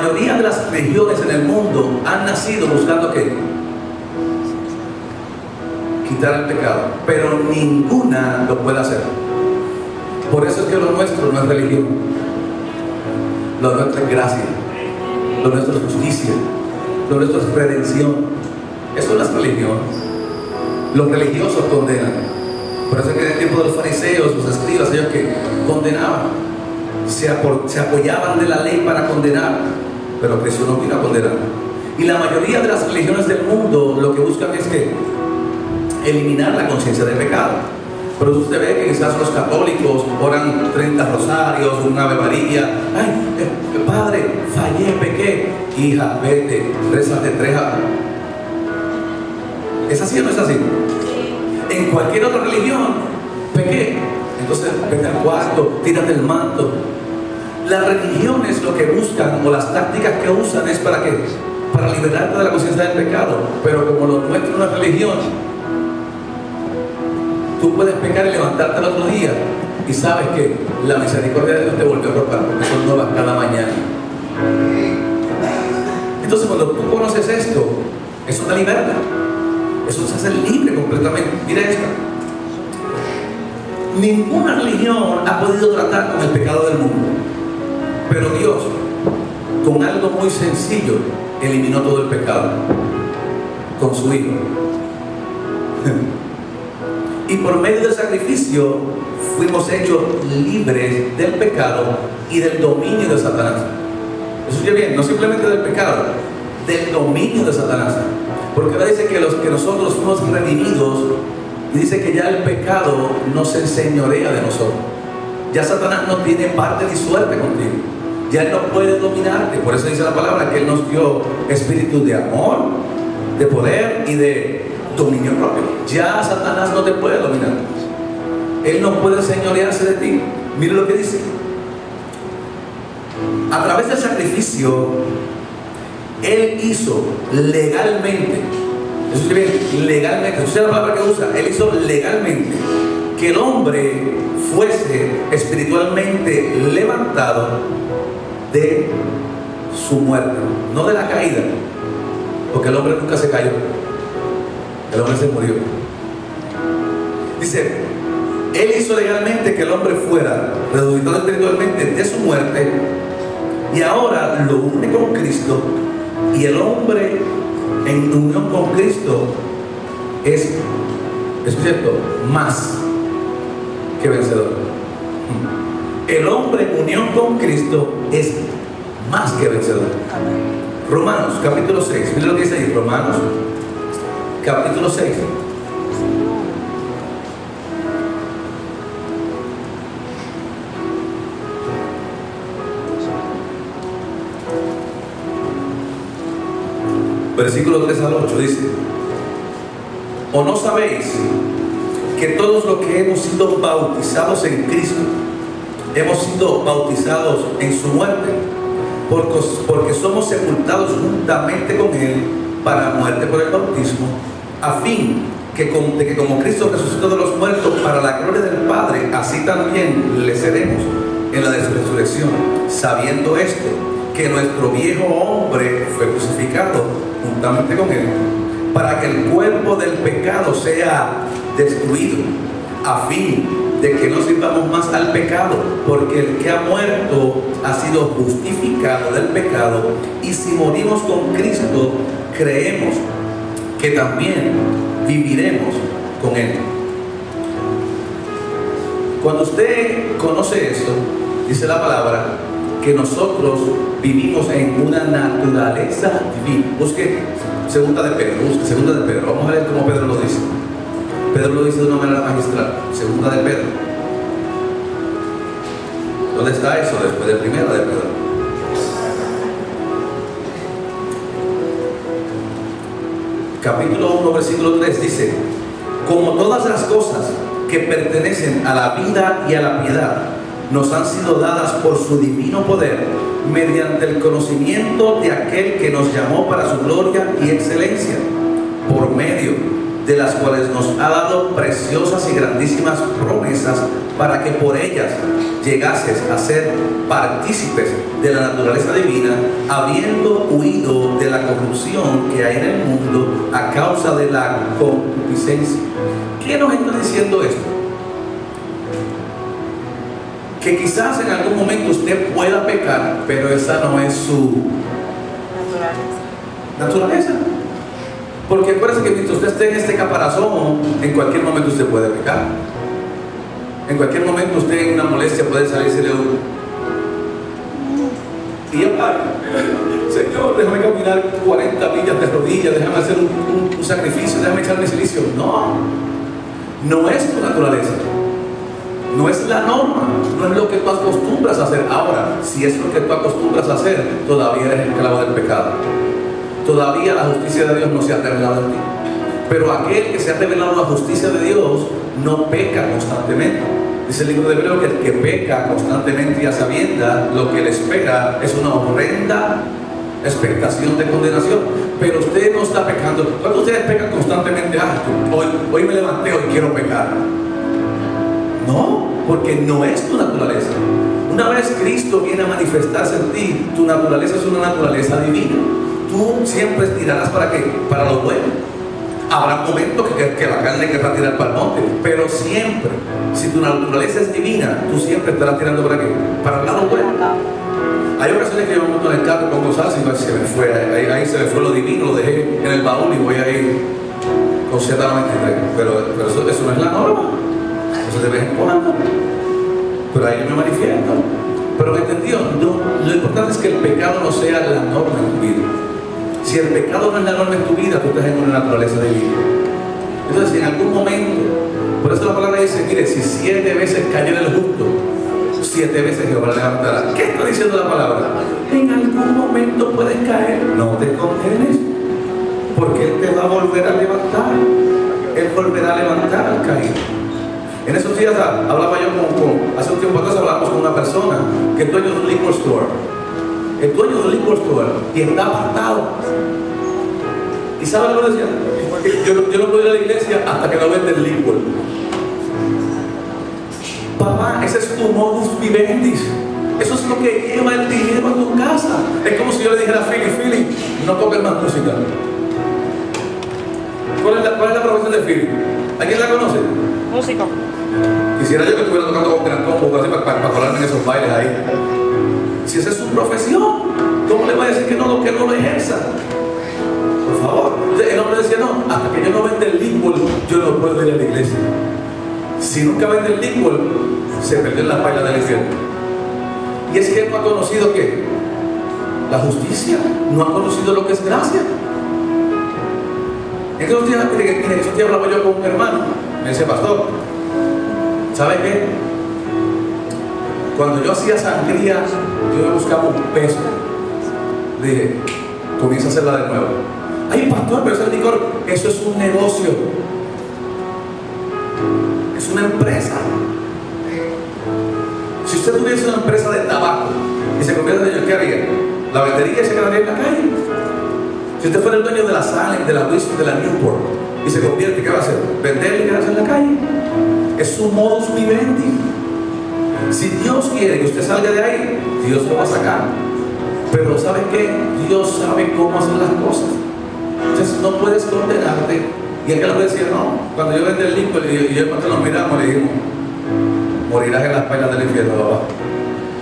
mayoría de las religiones en el mundo han nacido buscando ¿qué? Quitar el pecado, pero ninguna lo puede hacer. Por eso es que lo nuestro no es religión, lo nuestro es gracia, lo nuestro es justicia, lo nuestro es redención. Eso no es religión. Los religiosos condenan. Por eso es que en el tiempo de los fariseos, los escribas, ellos que condenaban, se apoyaban de la ley para condenar, pero Cristo no vino a condenar. Y la mayoría de las religiones del mundo lo que buscan es que eliminar la conciencia del pecado. Pero usted ve que quizás los católicos oran 30 rosarios, una Ave María. Ay, padre, fallé, pequé. Hija, vete, rézate 3 años. ¿Es así o no es así? En cualquier otra religión, pequé. Entonces, vete al cuarto, tírate el manto. Las religiones lo que buscan, o las tácticas que usan, es para ¿qué? Para liberarte de la conciencia del pecado. Pero como lo nuestro no es religión, tú puedes pecar y levantarte el otro día y sabes que la misericordia de Dios te volvió a cortar, porque son nuevas cada mañana. Entonces, cuando tú conoces esto, eso te liberta. Eso te hace libre completamente. Mira esto. Ninguna religión ha podido tratar con el pecado del mundo, pero Dios, con algo muy sencillo, eliminó todo el pecado con su Hijo. Y por medio del sacrificio fuimos hechos libres del pecado y del dominio de Satanás. Escuche bien, no simplemente del pecado, del dominio de Satanás. Porque ahora dice que nosotros fuimos redimidos, y dice que ya el pecado no se enseñorea de nosotros. Ya Satanás no tiene parte ni suerte contigo. Ya él no puede dominarte. Por eso dice la palabra que él nos dio espíritu de amor, de poder y de dominio propio. Ya Satanás no te puede dominar. Él no puede señorearse de ti. Mire lo que dice. A través del sacrificio, él hizo legalmente, eso bien, legalmente, esa es la palabra que usa, él hizo legalmente que el hombre fuese espiritualmente levantado de su muerte, no de la caída, porque el hombre nunca se cayó, el hombre se murió. Dice, él hizo legalmente que el hombre fuera resucitado espiritualmente de su muerte, y ahora lo une con Cristo, y el hombre en unión con Cristo es cierto, más que vencedor. El hombre en unión con Cristo es más que vencedor. Romanos capítulo 6, mira lo que dice ahí, Romanos capítulo 6. Versículo 3 al 8 dice: ¿o no sabéis que todos los que hemos sido bautizados en Cristo, hemos sido bautizados en su muerte? Porque somos sepultados juntamente con Él para muerte por el bautismo, a fin de que como Cristo resucitó de los muertos para la gloria del Padre, así también le seremos en la resurrección, sabiendo esto, que nuestro viejo hombre fue crucificado juntamente con Él, para que el cuerpo del pecado sea destruido, a fin de que no sirvamos más al pecado, porque el que ha muerto ha sido justificado del pecado, y si morimos con Cristo, creemos que también viviremos con Él. Cuando usted conoce esto, dice la palabra que nosotros vivimos en una naturaleza divina. Busque segunda de Pedro, vamos a ver cómo Pedro lo dice. Pedro lo dice de una manera magistral. Segunda de Pedro. ¿Dónde está eso? Después de primera de Pedro. Capítulo 1, versículo 3 dice: como todas las cosas que pertenecen a la vida y a la piedad nos han sido dadas por su divino poder, mediante el conocimiento de aquel que nos llamó para su gloria y excelencia, por medio de las cuales nos ha dado preciosas y grandísimas promesas, para que por ellas llegases a ser partícipes de la naturaleza divina, habiendo huido de la corrupción que hay en el mundo a causa de la concupiscencia. ¿Qué nos está diciendo esto? Que quizás en algún momento usted pueda pecar, pero esa no es su naturaleza. Porque acuérdense que mientras usted esté en este caparazón, en cualquier momento usted puede pecar. En cualquier momento usted en una molestia puede salirse de un... Y ya para, Señor, déjame caminar 40 millas de rodillas, déjame hacer un sacrificio, déjame echarme silicio. No es tu naturaleza. No es la norma, no es lo que tú acostumbras a hacer. Ahora, si es lo que tú acostumbras a hacer, todavía eres esclavo del pecado. Todavía la justicia de Dios no se ha revelado en ti. Pero aquel que se ha revelado la justicia de Dios no peca constantemente. Dice el libro de Hebreos que el que peca constantemente y a sabiendas, lo que le espera es una horrenda expectación de condenación. Pero usted no está pecando. Cuando ustedes pecan constantemente, hoy me levanté, hoy quiero pecar. No, porque no es tu naturaleza. Una vez Cristo viene a manifestarse en ti, tu naturaleza es una naturaleza divina. Tú siempre tirarás ¿para qué? Para lo bueno. Habrá momentos que la carne querrá tirar para el monte, pero siempre, si tu naturaleza es divina, tú siempre estarás tirando ¿para qué? Para el lado bueno. Hay ocasiones que yo me monto en el carro con cosas y se me fue, ahí se me fue lo divino, lo dejé en el baúl y voy a ir con Z93. Pero eso no es la norma. Eso de vez en cuando. Pero ahí yo me manifiesto. Pero ¿me entendió? No, lo importante es que el pecado no sea la norma en tu vida. Si el pecado no es la norma en tu vida, tú estás en una naturaleza divina. Entonces, si en algún momento, por eso la palabra dice, mire, si 7 veces cayó el justo, 7 veces Jehová le levantará. ¿Qué está diciendo la palabra? En algún momento puedes caer, no te condenes, porque Él te va a volver a levantar. Él volverá a levantar al caído. En esos días hablaba yo hace un tiempo atrás hablábamos con una persona que es dueño de un liquor store. El dueño de un liquor store y está apartado. ¿Y sabe lo que decía? Yo no puedo ir a la iglesia hasta que no venda el licor. Papá, ese es tu modus vivendi. Eso es lo que lleva el dinero a tu casa. Es como si yo le dijera a Philly, no toques más música. ¿Cuál es la profesión de Philly? ¿Alguien la conoce? Músico. Quisiera yo que estuviera tocando con gran combo para colarme en esos bailes ahí. Si esa es su profesión, ¿cómo le va a decir que no lo ejerza? Por favor. Entonces, el hombre decía, no, hasta que yo no venda el licor, yo no puedo ir a la iglesia. Si nunca vende el licor, se perdió en la paila del infierno. Y es que él no ha conocido ¿qué? La justicia, no ha conocido lo que es gracia. Esos días hablaba yo con un hermano, me dice, pastor, ¿sabe qué? Cuando yo hacía sangría, yo me buscaba un peso. Le dije, comienza a hacerla de nuevo. Ay, pastor, pero ese licor, eso es un negocio. Es una empresa. Si usted tuviese una empresa de tabaco y se convierte en ellos, ¿qué haría? La vendería y se quedaría en la calle. Si usted fuera el dueño de la Salem, de la Whisky, de la Newport y se convierte, ¿qué va a hacer? Venderle y quedarse en la calle. Es su modus vivendi. Si Dios quiere que usted salga de ahí, Dios lo va a sacar. Pero ¿sabe qué? Dios sabe cómo hacer las cosas. Entonces no puedes condenarte. Y aquel hombre decía, no, cuando yo vendí el licor y yo cuando nos miramos le dijimos, morirás en las pailas del infierno, papá.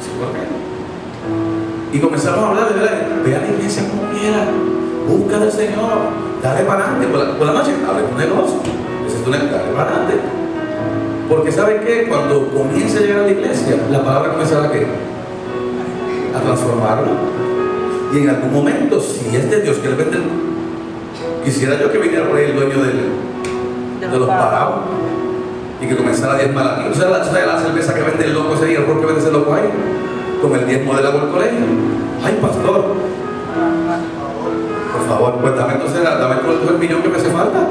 Sí, ¿por qué? Y comenzamos a hablar de verdad, ve a la iglesia como quiera, busca del Señor, dale para adelante, por la noche, abre tu negocio, ese es tu negocio, dale para adelante. Porque ¿sabe qué? Cuando comience a llegar a la iglesia, la palabra comenzará ¿a qué? A transformarlo. Y en algún momento, si es de Dios que le vende, quisiera yo que viniera por ahí el dueño de los parados y que comenzara a diezmar aquí. ¿Usted sabe la cerveza que vende el loco ese día? ¿El ron que vende ese loco ahí? Con el diezmo del agua del colegio. Ay, pastor, por favor, pues dame entonces, dame todo el millón que me hace falta.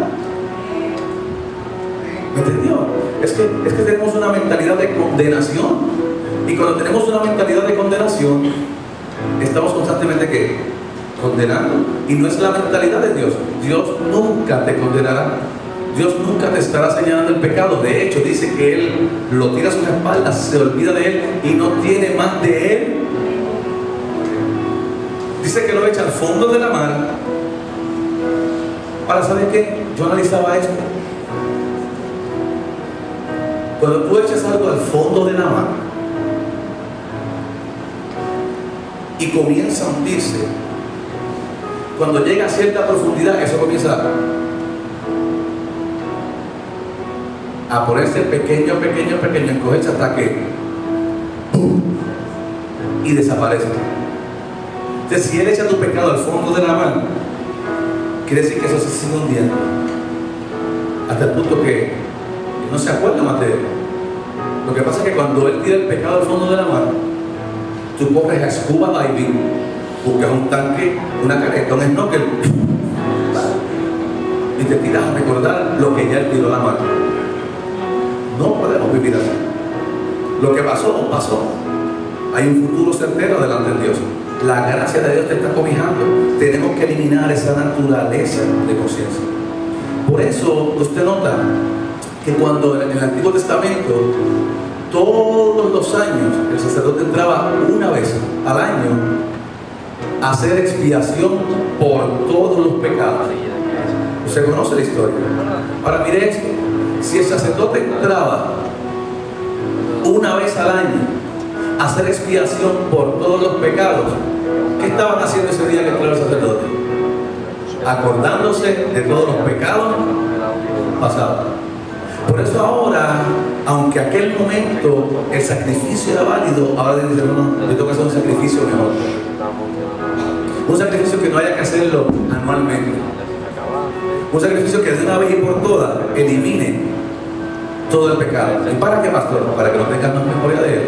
¿Me entendió? Es que tenemos una mentalidad de condenación. Y cuando tenemos una mentalidad de condenación, estamos constantemente ¿qué? Condenando. Y no es la mentalidad de Dios. Dios nunca te condenará. Dios nunca te estará señalando el pecado. De hecho, dice que Él lo tira a sus espaldas, se olvida de Él y no tiene más de Él. Dice que lo echa al fondo de la mar. Ahora, ¿saben qué? Yo analizaba esto. Cuando tú echas algo al fondo de la mar y comienza a hundirse, cuando llega a cierta profundidad, eso comienza a ponerse pequeño, encogerse hasta que ¡pum! Y desaparece. Entonces, si Él echa tu pecado al fondo de la mar, quiere decir que eso se sigue hundiendo hasta el punto que no se acuerda más de Él. Lo que pasa es que cuando Él tira el pecado al fondo de la mar, tú corres a scuba diving, buscas un tanque, una careta, un snorkel y te tiras a recordar lo que ya Él tiró a la mar. No podemos vivir así. Lo que pasó, pasó. Hay un futuro certero delante de Dios. La gracia de Dios te está cobijando. Tenemos que eliminar esa naturaleza de conciencia. Por eso usted nota que cuando en el Antiguo Testamento todos los años el sacerdote entraba una vez al año a hacer expiación por todos los pecados. Usted conoce la historia. Ahora mire esto. Si el sacerdote entraba una vez al año a hacer expiación por todos los pecados, ¿qué estaban haciendo ese día que entró el sacerdote? Acordándose de todos los pecados pasados. Por eso ahora, aunque aquel momento el sacrificio era válido, ahora dice, no, yo tengo que hacer un sacrificio mejor. Un sacrificio que no haya que hacerlo anualmente. Un sacrificio que de una vez y por todas elimine todo el pecado. ¿Y para qué, pastor? Para que no tengas más memoria de Él.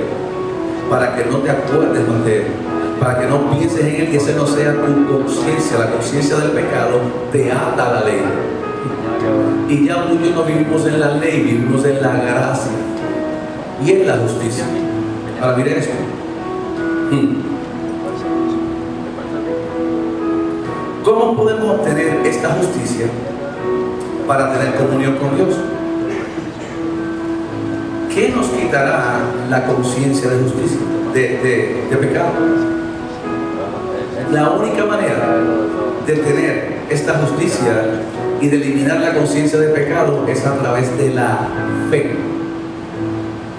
Para que no te acuerdes más de Él. Para que no pienses en Él y ese no sea tu conciencia. La conciencia del pecado te ata a la ley. Y ya muchos no vivimos en la ley, vivimos en la gracia y en la justicia. Ahora miren esto. ¿Cómo podemos obtener esta justicia para tener comunión con Dios? ¿Qué nos quitará la conciencia de justicia, de pecado? La única manera de tener esta justicia y de eliminar la conciencia de pecado es a través de la fe.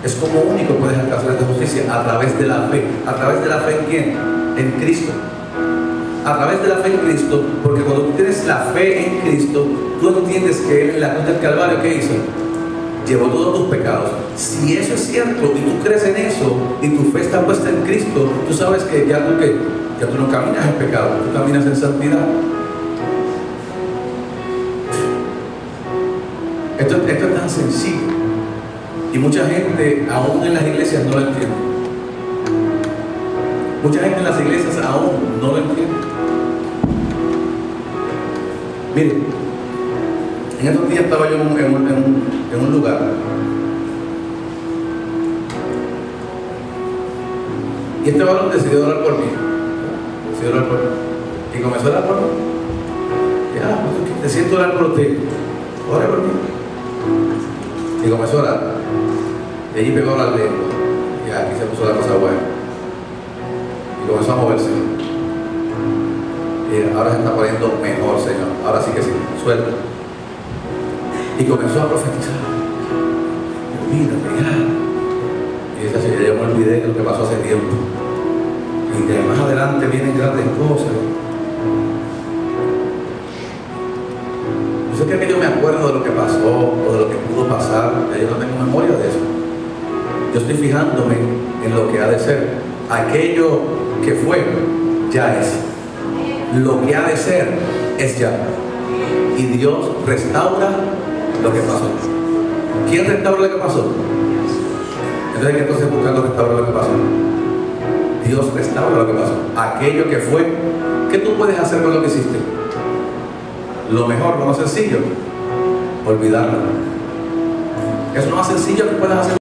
Es como único puedes alcanzar esta justicia, a través de la fe. ¿A través de la fe en quién? En Cristo. A través de la fe en Cristo, porque cuando tú tienes la fe en Cristo, tú entiendes que Él en la cruz del Calvario, ¿qué hizo? Llevó todos tus pecados. Si eso es cierto y tú crees en eso y tu fe está puesta en Cristo, tú sabes que ya tú no caminas en pecado, tú caminas en santidad. Esto es tan sencillo y mucha gente aún en las iglesias no lo entiende. Mucha gente en las iglesias aún no lo entiende. Miren, en estos días estaba yo en un lugar y este varón decidió orar por mí. Y comenzó a orar por mí. Ya, pues, te siento orar por usted. Ora por mí. Y comenzó a orar. Y allí pegó la lengua. Y aquí se puso la cosa buena. Y comenzó a moverse. Y ahora se está poniendo mejor, Señor. Ahora sí que sí. Suelta. Y comenzó a profetizar. Olvídate ya. Y dice así, yo me olvidé de lo que pasó hace tiempo. Y de más adelante vienen grandes cosas. Yo sé que yo me acuerdo de lo que pasó o de lo que pudo pasar. Yo no tengo memoria de eso. Yo estoy fijándome en lo que ha de ser. Aquello que fue, ya es. Lo que ha de ser, es ya. Y Dios restaura lo que pasó. ¿Quién restaura lo que pasó? Entonces hay que entonces buscando restaurar lo que pasó. Dios restaura lo que pasó. Aquello que fue, ¿qué tú puedes hacer con lo que hiciste? Lo mejor, lo más sencillo, olvidarlo. Es lo más sencillo que puedes hacer.